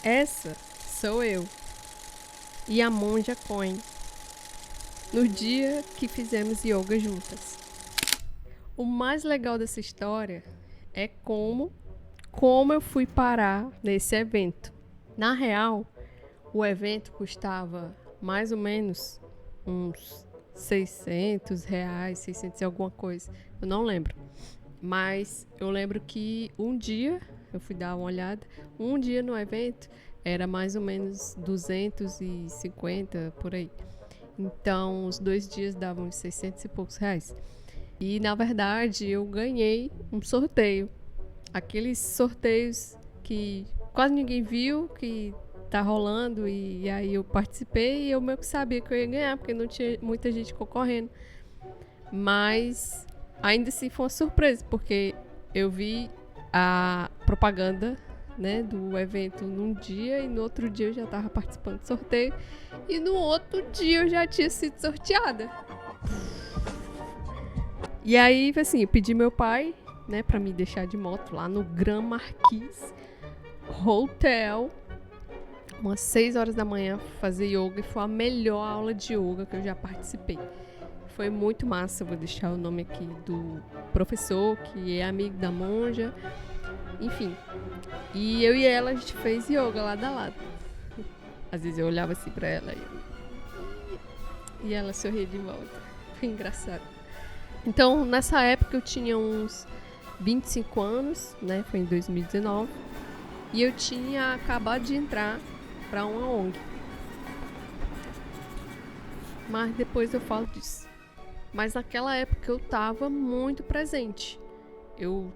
Essa sou eu e a Monja Coin, no dia que fizemos yoga juntas. O mais legal dessa história é como eu fui parar nesse evento. Na real, o evento custava mais ou menos uns R$600, 600 e alguma coisa. Eu não lembro. Mas eu lembro que um dia, eu fui dar uma olhada, um dia no evento era mais ou menos 250 por aí. Então, os 2 dias davam uns 600 e poucos reais. E, na verdade, eu ganhei um sorteio. Aqueles sorteios que quase ninguém viu, que tá rolando, e aí eu participei e eu meio que sabia que eu ia ganhar, porque não tinha muita gente concorrendo. Mas ainda assim foi uma surpresa, porque eu vi a propaganda, né, do evento num dia e no outro dia eu já estava participando do sorteio e no outro dia eu já tinha sido sorteada. E aí, assim, eu pedi meu pai, né, pra me deixar de moto lá no Grand Marquis Hotel, umas 6 horas da manhã, fazer yoga, e foi a melhor aula de yoga que eu já participei. Foi muito massa, vou deixar o nome aqui do professor, que é amigo da Monja, enfim. E eu e ela, a gente fez yoga lado a lado. Às vezes eu olhava assim pra ela e ela sorria de volta. Foi engraçado. Então, nessa época eu tinha uns 25 anos, né? Foi em 2019. E eu tinha acabado de entrar pra uma ONG. Mas depois eu falo disso. Mas naquela época eu estava muito presente. Eu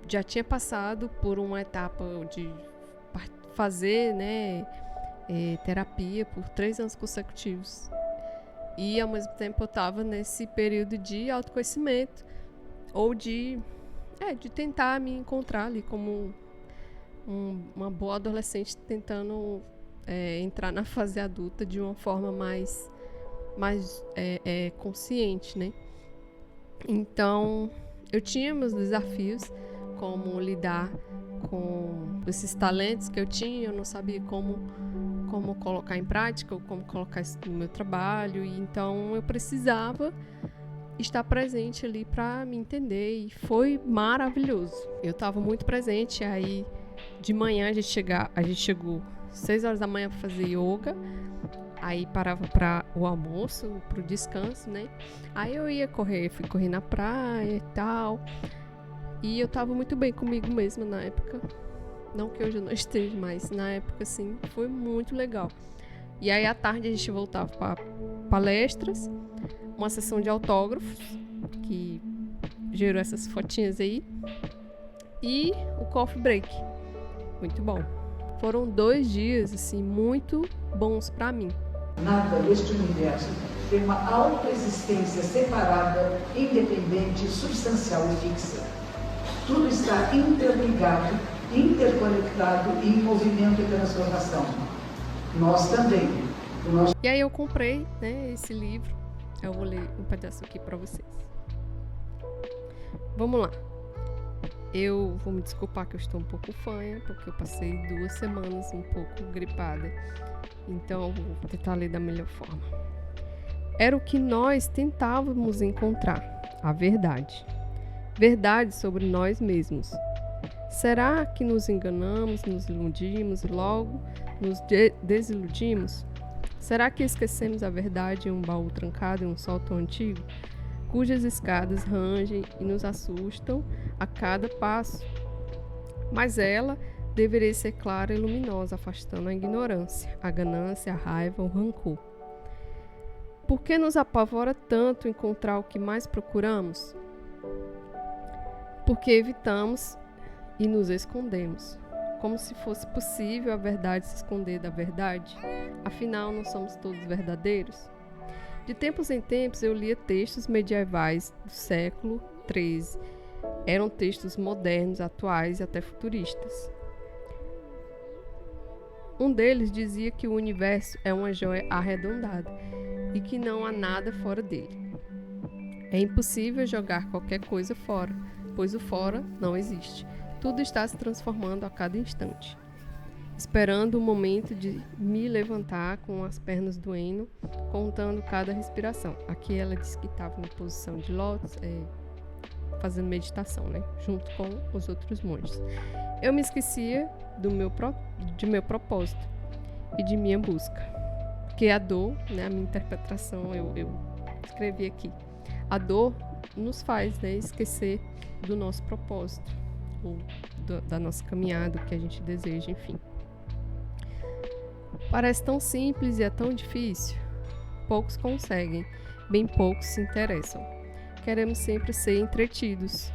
já tinha passado por uma etapa de fazer, né, terapia por 3 anos consecutivos. E ao mesmo tempo eu estava nesse período de autoconhecimento, ou de tentar me encontrar ali como uma boa adolescente tentando entrar na fase adulta de uma forma mais consciente, né? Então, eu tinha meus desafios, como lidar com esses talentos que eu tinha, eu não sabia como colocar em prática, ou como colocar isso no meu trabalho, e então eu precisava estar presente ali para me entender, e foi maravilhoso. Eu estava muito presente, aí de manhã a gente chegou 6 horas da manhã para fazer yoga, aí parava para o almoço, para o descanso, né? Aí eu ia fui correr na praia e tal. E eu tava muito bem comigo mesma na época. Não que hoje eu não esteja, mas na época, assim, foi muito legal. E aí à tarde a gente voltava para palestras, uma sessão de autógrafos, que gerou essas fotinhas aí, e o coffee break. Muito bom. Foram 2 dias, assim, muito bons para mim. Nada neste universo tem uma autoexistência separada, independente, substancial e fixa. Tudo está interligado, interconectado e em movimento de transformação. Nós também. E aí eu comprei, né, esse livro. Eu vou ler um pedaço aqui para vocês. Vamos lá. Eu vou me desculpar que eu estou um pouco fanha, porque eu passei 2 semanas um pouco gripada. Então eu vou tentar ler da melhor forma. Era o que nós tentávamos encontrar, a verdade. Verdade sobre nós mesmos. Será que nos enganamos, nos iludimos e logo nos desiludimos? Será que esquecemos a verdade em um baú trancado em um sótão antigo, cujas escadas rangem e nos assustam a cada passo? Mas ela deveria ser clara e luminosa, afastando a ignorância, a ganância, a raiva, o rancor. Por que nos apavora tanto encontrar o que mais procuramos? Porque evitamos e nos escondemos, como se fosse possível a verdade se esconder da verdade. Afinal, não somos todos verdadeiros? De tempos em tempos eu lia textos medievais do século XIII. Eram textos modernos, atuais e até futuristas. Um deles dizia que o universo é uma joia arredondada e que não há nada fora dele. É impossível jogar qualquer coisa fora, pois o fora não existe. Tudo está se transformando a cada instante. esperando o momento de me levantar com as pernas doendo, contando cada respiração. Aqui ela disse que estava em posição de lótus, fazendo meditação, né? Junto com os outros monges. Eu me esquecia de meu propósito e de minha busca. Porque a dor, né, a minha interpretação, eu escrevi aqui. A dor nos faz, né, esquecer do nosso propósito, ou da nossa caminhada, o que a gente deseja, enfim. Parece tão simples e é tão difícil. Poucos conseguem, bem poucos se interessam. Queremos sempre ser entretidos.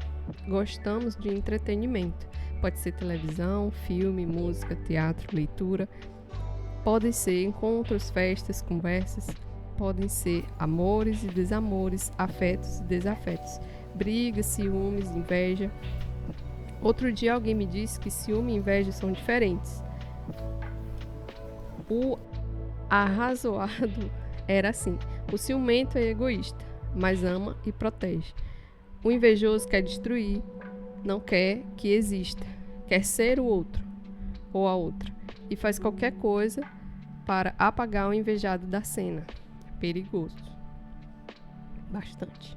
Gostamos de entretenimento. Pode ser televisão, filme, música, teatro, leitura. Podem ser encontros, festas, conversas. Podem ser amores e desamores, afetos e desafetos, brigas, ciúmes, inveja. Outro dia alguém me disse que ciúme e inveja são diferentes. O arrazoado era assim: o ciumento é egoísta, mas ama e protege. O invejoso quer destruir, não quer que exista, quer ser o outro ou a outra, e faz qualquer coisa para apagar o invejado da cena. É perigoso. Bastante.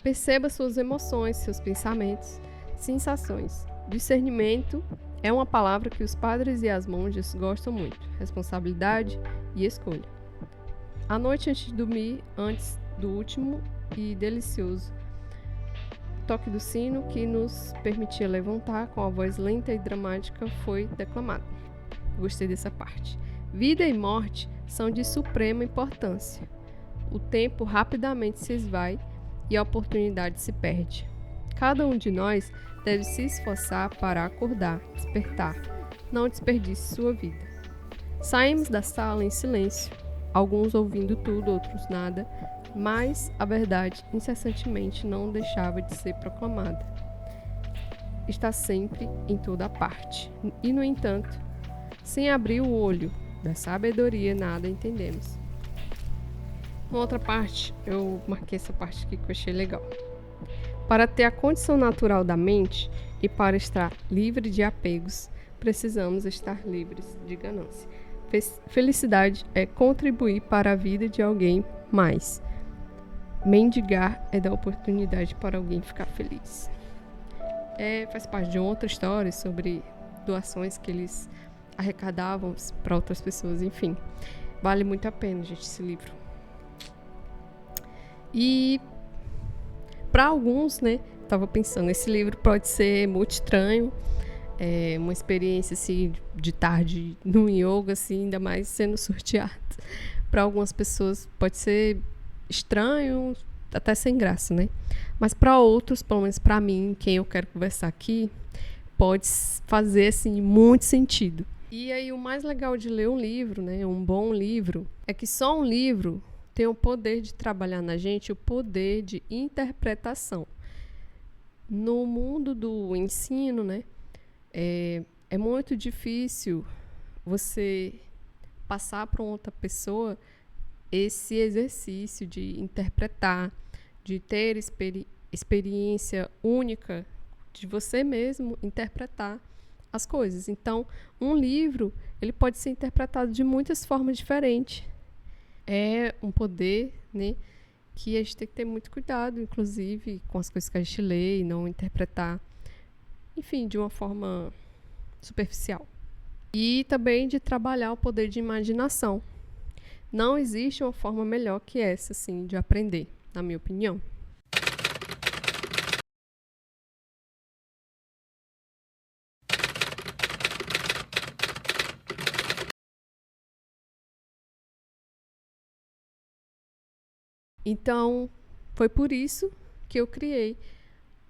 Perceba suas emoções, seus pensamentos, sensações. Discernimento é uma palavra que os padres e as monjas gostam muito. Responsabilidade e escolha. À noite antes de dormir, antes do último e delicioso toque do sino que nos permitia levantar com a voz lenta e dramática foi declamado. Gostei dessa parte. Vida e morte são de suprema importância. O tempo rapidamente se esvai e a oportunidade se perde. Cada um de nós deve se esforçar para acordar, despertar. Não desperdice sua vida. Saímos da sala em silêncio, alguns ouvindo tudo, outros nada, mas a verdade incessantemente não deixava de ser proclamada. Está sempre em toda parte. E, no entanto, sem abrir o olho da sabedoria, nada entendemos. Uma outra parte, eu marquei essa parte aqui que eu achei legal. Para ter a condição natural da mente e para estar livre de apegos, precisamos estar livres de ganância. Felicidade é contribuir para a vida de alguém mais. Mendigar é dar oportunidade para alguém ficar feliz. Faz parte de outra história sobre doações que eles arrecadavam para outras pessoas, enfim. Vale muito a pena, gente, esse livro. E para alguns, né, tava pensando, esse livro pode ser muito estranho, uma experiência assim de tarde no yoga, assim, ainda mais sendo sorteado. Para algumas pessoas pode ser estranho, até sem graça, né? Mas para outros, pelo menos para mim, quem eu quero conversar aqui, pode fazer assim muito sentido. E aí o mais legal de ler um livro, né, um bom livro, é que só um livro tem o poder de trabalhar na gente, o poder de interpretação. No mundo do ensino, né, é muito difícil você passar para outra pessoa esse exercício de interpretar, de ter experiência única, de você mesmo interpretar as coisas. Então, um livro, ele pode ser interpretado de muitas formas diferentes. É um poder, né, que a gente tem que ter muito cuidado, inclusive, com as coisas que a gente lê e não interpretar, enfim, de uma forma superficial. E também de trabalhar o poder de imaginação. Não existe uma forma melhor que essa, assim, de aprender, na minha opinião. Então, foi por isso que eu criei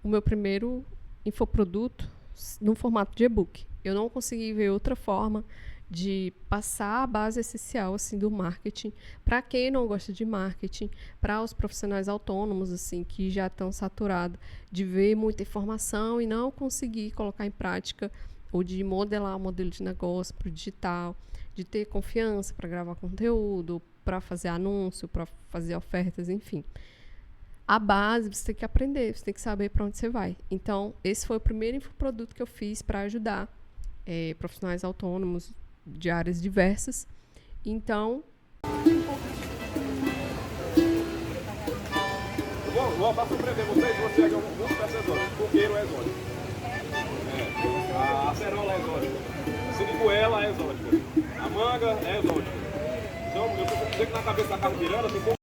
o meu primeiro infoproduto no formato de e-book. Eu não consegui ver outra forma de passar a base essencial assim do marketing para quem não gosta de marketing, para os profissionais autônomos assim que já estão saturados de ver muita informação e não conseguir colocar em prática, ou de modelar o modelo de negócio para o digital, de ter confiança para gravar conteúdo, para fazer anúncio, para fazer ofertas, enfim. A base você tem que aprender, você tem que saber para onde você vai. Então, esse foi o primeiro infoproduto que eu fiz para ajudar profissionais autônomos de áreas diversas. Então, vou surpreender vocês, você é muito peça exótica. Coqueiro é exótico. A acerola é exótica. A sirigoela é exótica. A manga é exótica. Então, eu estou dizer que na cabeça da carne pirana tem